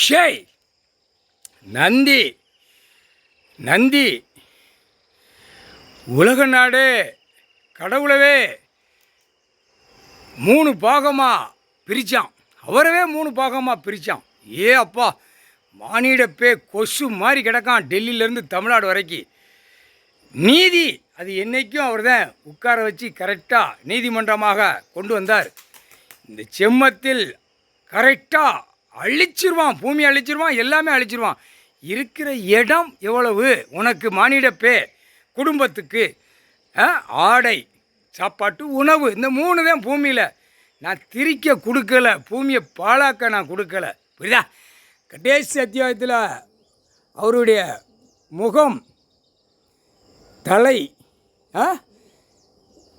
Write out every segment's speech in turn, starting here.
ஷேய் நந்தி நந்தி உலக நாடு கடவுளவே 3 பாகமாக பிரித்தான். அவரவே 3 பாகமாக பிரித்தான். ஏ அப்பா, மானிடப்பே கொசு மாதிரி கிடக்கான் டெல்லியிலேருந்து தமிழ்நாடு வரைக்கும். நீதி அது என்றைக்கும் அவர் தான் உட்கார வச்சு கரெக்டாக நீதிமன்றமாக கொண்டு வந்தார். இந்த செம்மத்தில் கரெக்டாக அழிச்சிருவான், பூமி அழிச்சிருவான், எல்லாமே அழிச்சிருவான். இருக்கிற இடம் எவ்வளவு உனக்கு மானிடப்பே குடும்பத்துக்கு ஆடை சாப்பாட்டு உணவு இந்த 3 தான் பூமியில். நான் திரிக்க கொடுக்கல, பூமியை பாழாக்க நான் கொடுக்கல. புரியுதா? கடைசி அத்தியாயத்தில் அவருடைய முகம் தலை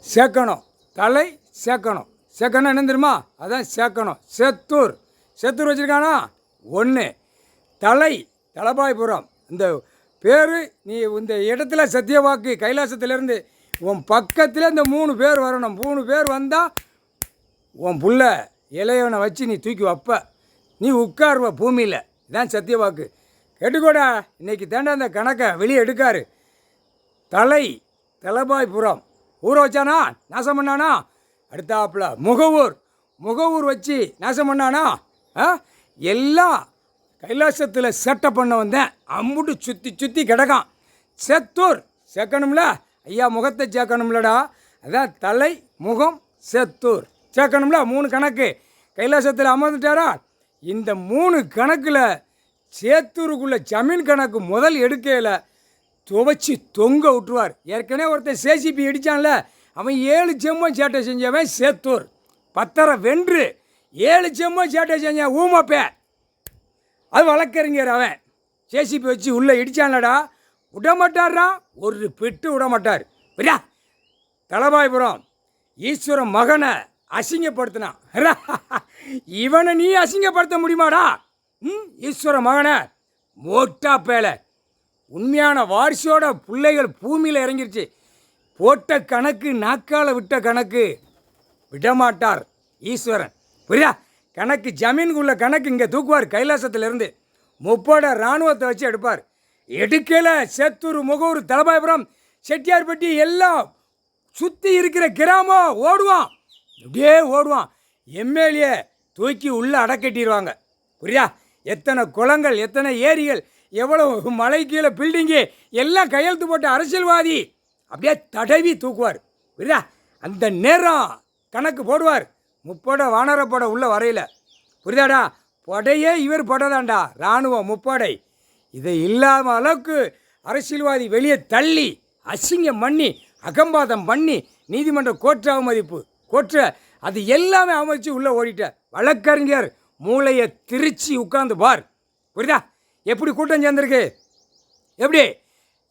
சேர்க்கணும், தலை சேர்க்கணும். சேர்க்கணும் என்ன தெரியுமா? அதான் சேர்க்கணும். செத்தூர் வச்சுருக்கானா 1 தலை தலபாய்புரம். இந்த பேர் நீ இந்த இடத்துல சத்தியவாக்கு கைலாசத்திலேருந்து உன் பக்கத்தில் இந்த 3 பேர் வரணும். 3 பேர் வந்தால் உன் புள்ள இளையவனை வச்சு நீ தூக்கி வைப்ப, நீ உட்காருவ பூமியில். இதான் சத்தியவாக்கு. கேட்டுக்கோடா, இன்றைக்கி தேண்டா அந்த கணக்கை வெளியே எடுக்காரு. தலபாய்புரம் ஊரை வச்சானா, நாசம் பண்ணானா? அடுத்தாப்புல முகவூர் வச்சு நாசம் பண்ணானா? எல்லாம் கைலாசத்தில் செட்டை பண்ண வந்தேன். அம்புட்டு சுற்றி கிடக்கான். செத்தூர் சேர்க்கணும்ல, ஐயா முகத்தை சேர்க்கணும்லடா. அதான் தலை முகம் செத்தூர் சேர்க்கணும்ல. 3 கணக்கு கைலாசத்தில் அமர்ந்துட்டாரா? இந்த 3 கணக்கில் சேத்தூருக்குள்ள ஜமீன் கணக்கு முதல் எடுக்கையில் துவச்சி தொங்க விட்டுருவார். ஏற்கனவே ஒருத்தர் சேசிபி அடித்தான்ல, அவன் 7 செம்மம் சேட்டை செஞ்சவன் சேத்தூர். பத்தரை வென்று 7 செம்மம் சேட்டை செஞ்சான் ஊமப்பே. அது வழக்கறிஞர். அவன் சேசிபி வச்சு உள்ளே இடித்தான்லடா, விடமாட்டார்ரா, ஒரு பெட்டு விடமாட்டார். புரியா? தலபாய்புரம் ஈஸ்வரன் மகனை அசிங்கப்படுத்தினான். இவனை நீ அசிங்கப்படுத்த முடியுமாடா? ஈஸ்வர மகனை மோட்டா பேலை. உண்மையான வாரிசோட பிள்ளைகள் பூமியில் இறங்கிருச்சு. போட்ட கணக்கு, நாக்கால விட்ட கணக்கு விடமாட்டார் ஈஸ்வரன். புரியா? கணக்கு ஜமீனுக்குள்ள கணக்கு இங்கே தூக்குவார். கைலாசத்திலிருந்து 30 இராணுவத்தை வச்சு எடுப்பார். எடுக்கல சேத்தூர், முகவூர், தலபாய்புரம், செட்டியார்பட்டி எல்லாம் சுற்றி இருக்கிற கிராமம் ஓடுவான். அப்படியே ஓடுவான். எம்எல்ஏ தூக்கி உள்ளே அடக்கட்டிடுவாங்க. புரியா? எத்தனை குளங்கள், எத்தனை ஏரிகள், எவ்வளோ மலை கீழே பில்டிங்கு எல்லாம் கையெழுத்து போட்ட அரசியல்வாதி அப்படியே தடவி தூக்குவார். புரியா? அந்த நேரம் கணக்கு போடுவார். 30 வானரப்பட உள்ள வரையில். புரியுதாடா? படையே இவர் படைதாண்டா, இராணுவம் 30. இதை இல்லாத அளவுக்கு அரசியல்வாதி வெளியே தள்ளி அசிங்கம் பண்ணி அகம்பாதம் பண்ணி நீதிமன்ற கோர்ட்டு அவமதிப்பு கோர்ட்டு அது எல்லாமே அமைச்சு உள்ளே ஓடிட்ட வழக்கறிஞர் மூளையை திரிச்சு உட்காந்து பார். புரியுதா? எப்படி கூட்டம் சேர்ந்துருக்கு? எப்படி?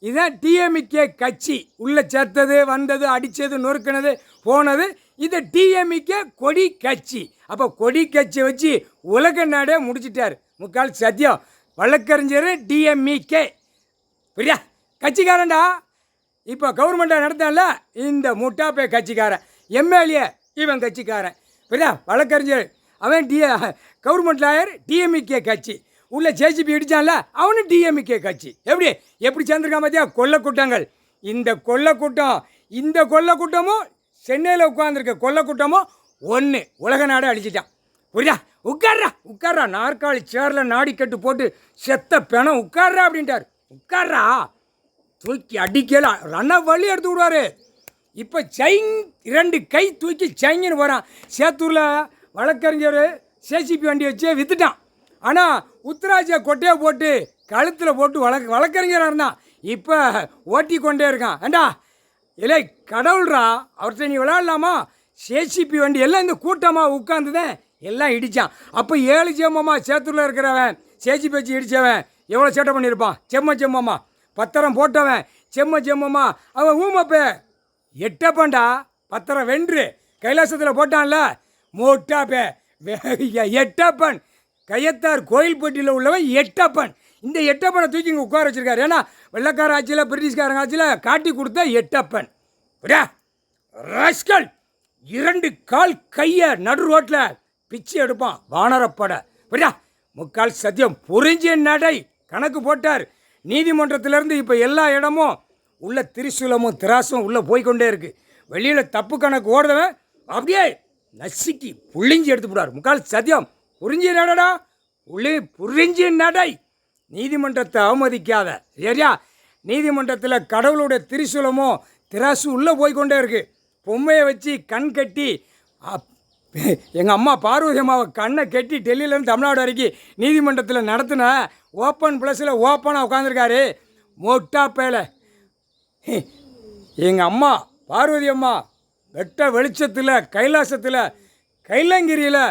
இதுதான் டிஎம்கே கட்சி உள்ளே சேர்த்தது, வந்தது, அடித்தது, நொறுக்கினது, போனது. இது டிஎம்கே கொடி கட்சி. அப்போ கொடி கட்சியை வச்சு உலக நாடே முடிச்சிட்டார். முக்கால் சத்தியம் வழக்கறிஞர் டிஎம்கே. புரியா? கட்சிக்காரன்டா. இப்போ கவர்மெண்ட்டாக நடத்தான்ல இந்த முட்டாப்பே கட்சிக்காரன். எம்எல்ஏ இவன் கட்சிக்காரன். புரியா? வழக்கறிஞர் அவன் கவர்மெண்ட் லாயர் டிஎம்கே கட்சி. உள்ள ஜேசிபி அடித்தான்ல அவனு டிஎம்கே கட்சி. எப்படி சேர்ந்துருக்கான் பார்த்தியா? கொள்ளக்கூட்டங்கள். இந்த கொள்ளக்கூட்டமும் சென்னையில் உட்காந்துருக்க கொள்ளக்கூட்டமும் 1 உலக நாடை அழிச்சிட்டான். புரியா? உட்கார்றா நாற்காலி சேரில் நாடிக்கட்டு போட்டு செத்த பிணம் உட்கார்றா அப்படின்ட்டார். உட்கார்றா தூக்கி அடிக்கல ரன்ன வழி எடுத்து விடுவார். இப்போ 2 கை தூக்கி சைங்கன்னு போகிறான். சேத்தூரில் வழக்கறிஞர் சேசிபி வண்டி வச்சே விற்றுட்டான். ஆனால் உத்தராஜ கொட்டையை போட்டு கழுத்தில் போட்டு வழக்கறிஞராக இருந்தான். இப்போ ஓட்டி கொண்டே இருக்கான். ஏண்டா இல்லை கடவுள்ரா, அவர்கிட்ட நீ விளையாடலாமா? சேசிபி வண்டி எல்லாம் இந்த கூட்டமாக உட்காந்துதான் எல்லாம் இடித்தான். அப்போ 7 செம்மம்மா சேத்தூரில் இருக்கிறவன் சேசிபி வச்சு இடித்தவன் எவ்வளோ சேட்டை பண்ணியிருப்பான்? செம்மம்மா பத்திரம் போட்டவன் செம்மம்மா அவன் ஊமப்பே எட்டப்பன்டா. பத்திரம் வென்று கைலாசத்தில் போட்டான்ல மோட்டாப்பே எட்டப்பன். கையத்தார் கோயில்பட்டியில் உள்ளவன் எட்டப்பன். இந்த எட்டப்பனை தூக்கி இங்கே உட்கார வச்சுருக்காரு. ஏன்னா வெள்ளக்கார ஆட்சியில் பிரிட்டிஷ்காரங்க ஆட்சியில் காட்டி கொடுத்த எட்டப்பன். ரஸ்கல் 2 கால் கையை நடு ரோட்டில் பிச்சு எடுப்பான். வானரப்படை. புரியா? முக்கால் சத்தியம் புரிஞ்ச நடை கணக்கு போட்டார். நீதிமன்றத்திலேருந்து இப்போ எல்லா இடமும் உள்ள திரிசூலமும் திராசும் உள்ளே போய்கொண்டே இருக்குது. வெளியில் தப்பு கணக்கு ஓடுறவன் அப்படியே நசுக்கி புள்ளிஞ்சி எடுத்து போடுவார். முக்கால் சத்தியம் புரிஞ்சு நடடா புரிஞ்சு நடை. நீதிமன்றத்தை அவமதிக்காத சரியா? நீதிமன்றத்தில் கடவுளுடைய திரிசூலமோ திராசு உள்ளே போய்கொண்டே இருக்குது. பொம்மையை வச்சு கண் கட்டி எங்கள் அம்மா பார்வதி அம்மாவை கண்ணை கட்டி டெல்லியிலேருந்து தமிழ்நாடு வரைக்கும் நீதிமன்றத்தில் நடத்தின ஓப்பன் ப்ளஸில் ஓப்பனாக உட்காந்துருக்காரு மொட்டா பேலை. எங்கள் அம்மா பார்வதி அம்மா வெட்ட வெளிச்சத்தில் கைலாசத்தில் கைலங்கிரியில்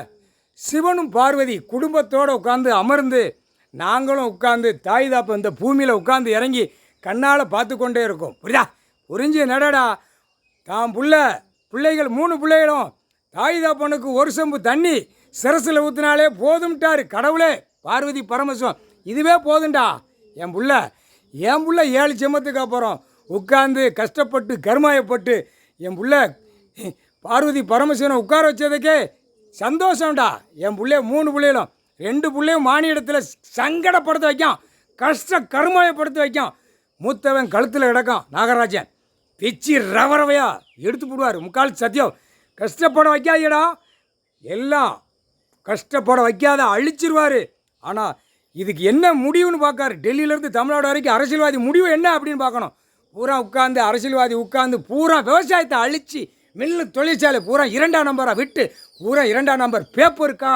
சிவனும் பார்வதி குடும்பத்தோடு உட்காந்து அமர்ந்து நாங்களும் உட்காந்து தாய் தாப்ப இந்த பூமியில் உட்காந்து இறங்கி கண்ணால் பார்த்து கொண்டே இருக்கோம். புரியுதா? புரிஞ்சு நடடா. தான் பிள்ளைகள் 3 பிள்ளைகளும் தாய் தாப்பனுக்கு ஒரு செம்பு தண்ணி சிரசில் ஊற்றினாலே போதும்ட்டார் கடவுளே. பார்வதி பரமசிவம் இதுவே போதுண்டா. என் புள்ள 7 செம்மத்துக்கு அப்புறம் உட்காந்து கஷ்டப்பட்டு கருமாயப்பட்டு என் புள்ள பார்வதி பரமசிவனை உட்கார வச்சதுக்கே சந்தோஷம்டா. என் பிள்ளைய 3 பிள்ளைகளும் 2 பிள்ளையும் மானிடத்தில் சங்கடப்படுத்த வைக்கும், கருமாயப்படுத்த வைக்கும். மூத்தவன் கழுத்தில் கிடக்கும் நாகராஜன் பிச்சு ரவரவையா எடுத்து போடுவார். முக்கால் சத்தியம் கஷ்டப்பட வைக்காதீடா. எல்லாம் கஷ்டப்பட வைக்காத அழிச்சிருவார். ஆனால் இதுக்கு என்ன முடிவுன்னு பார்க்காரு. டெல்லியிலேருந்து தமிழ்நாடு வரைக்கும் அரசியல்வாதி முடிவு என்ன அப்படின்னு பார்க்கணும். பூரா உட்காந்து அரசியல்வாதி உட்காந்து பூரா விவசாயத்தை அழித்து மில்லு தொழிற்சாலை பூரா 2ஆம் நம்பராக விட்டு பூரா 2ஆம் நம்பர் பேப்பருக்கா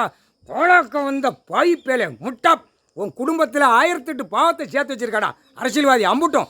தோழக்கம் வந்த பாய் பேலே முட்டா. உன் குடும்பத்தில் 1008 பாவத்தை சேர்த்து வச்சிருக்காடா அரசியல்வாதி அம்புட்டும்.